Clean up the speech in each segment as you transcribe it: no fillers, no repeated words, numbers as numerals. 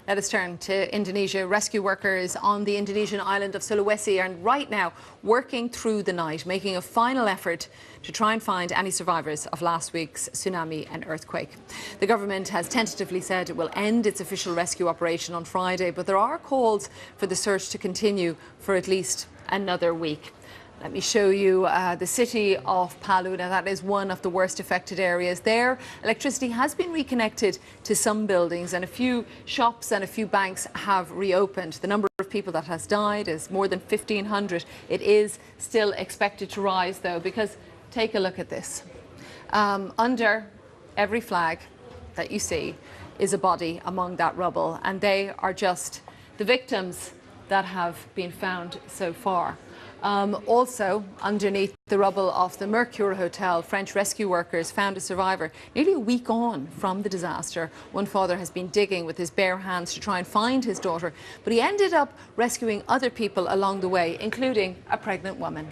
Let us turn to Indonesia. Rescue workers on the Indonesian island of Sulawesi are right now working through the night, making a final effort to try and find any survivors of last week's tsunami and earthquake. The government has tentatively said it will end its official rescue operation on Friday, but there are calls for the search to continue for at least another week. Let me show you the city of Palu. Now, that is one of the worst affected areas there. Electricity has been reconnected to some buildings and a few shops and a few banks have reopened. The number of people that has died is more than 1,500. It is still expected to rise, though, because take a look at this. Under every flag that you see is a body among that rubble, and they are just the victims that have been found so far. Also, underneath the rubble of the Mercure Hotel, French rescue workers found a survivor nearly a week on from the disaster. One father has been digging with his bare hands to try and find his daughter, but he ended up rescuing other people along the way, including a pregnant woman.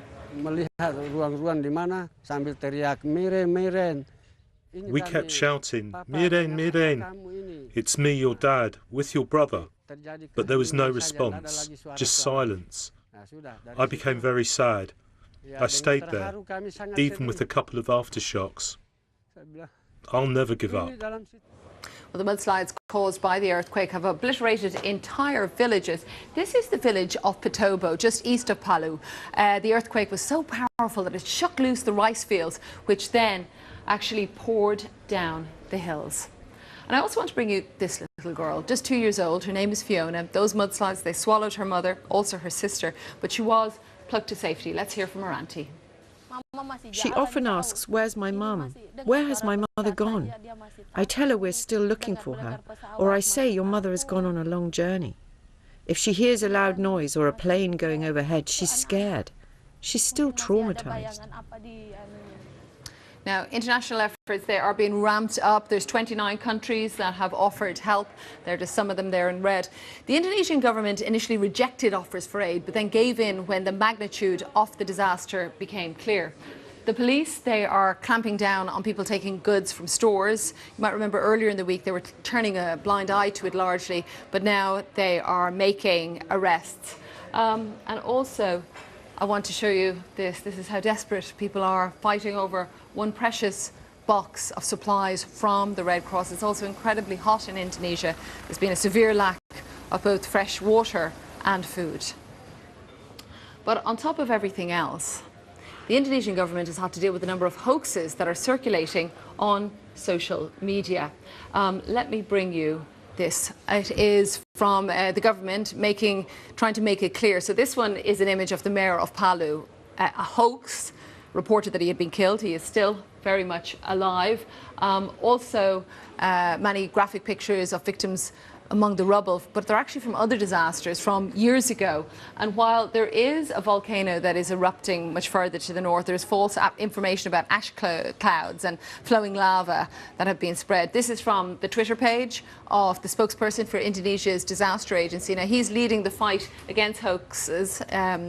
We kept shouting, "Miren, Miren, it's me, your dad, with your brother." But there was no response, just silence. I became very sad. I stayed there, even with a couple of aftershocks. I'll never give up. Well, the mudslides caused by the earthquake have obliterated entire villages. This is the village of Petobo, just east of Palu. The earthquake was so powerful that it shook loose the rice fields, which then actually poured down the hills. And I also want to bring you this little girl, just 2 years old. Her name is Fiona. Those mudslides, they swallowed her mother, also her sister, but she was plucked to safety. Let's hear from her auntie. She often asks, "Where's my mum? Where has my mother gone?" I tell her we're still looking for her, or I say your mother has gone on a long journey. If she hears a loud noise or a plane going overhead, she's scared. She's still traumatized. Now, international efforts there are being ramped up. There's 29 countries that have offered help. There are just some of them there in red. The Indonesian government initially rejected offers for aid, but then gave in when the magnitude of the disaster became clear. The police, they are clamping down on people taking goods from stores. You might remember earlier in the week they were turning a blind eye to it largely, but now they are making arrests. And also, I want to show you this. This is how desperate people are, fighting over one precious box of supplies from the Red Cross. It's also incredibly hot in Indonesia. There's been a severe lack of both fresh water and food. But on top of everything else, the Indonesian government has had to deal with a number of hoaxes that are circulating on social media. Let me bring you this. It is from the government trying to make it clear. So this one is an image of the mayor of Palu. A hoax reported that he had been killed. He is still very much alive. Also, many graphic pictures of victims among the rubble, but they're actually from other disasters from years ago. And while there is a volcano that is erupting much further to the north, there's false information about ash clouds and flowing lava that have been spread. This is from the Twitter page of the spokesperson for Indonesia's disaster agency. Now, he's leading the fight against hoaxes.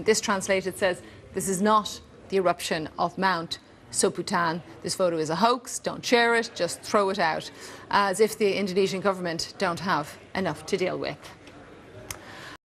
This translated says, "This is not the eruption of Mount Soputan. This photo is a hoax. Don't share it. Just throw it out," as if the Indonesian government don't have enough to deal with.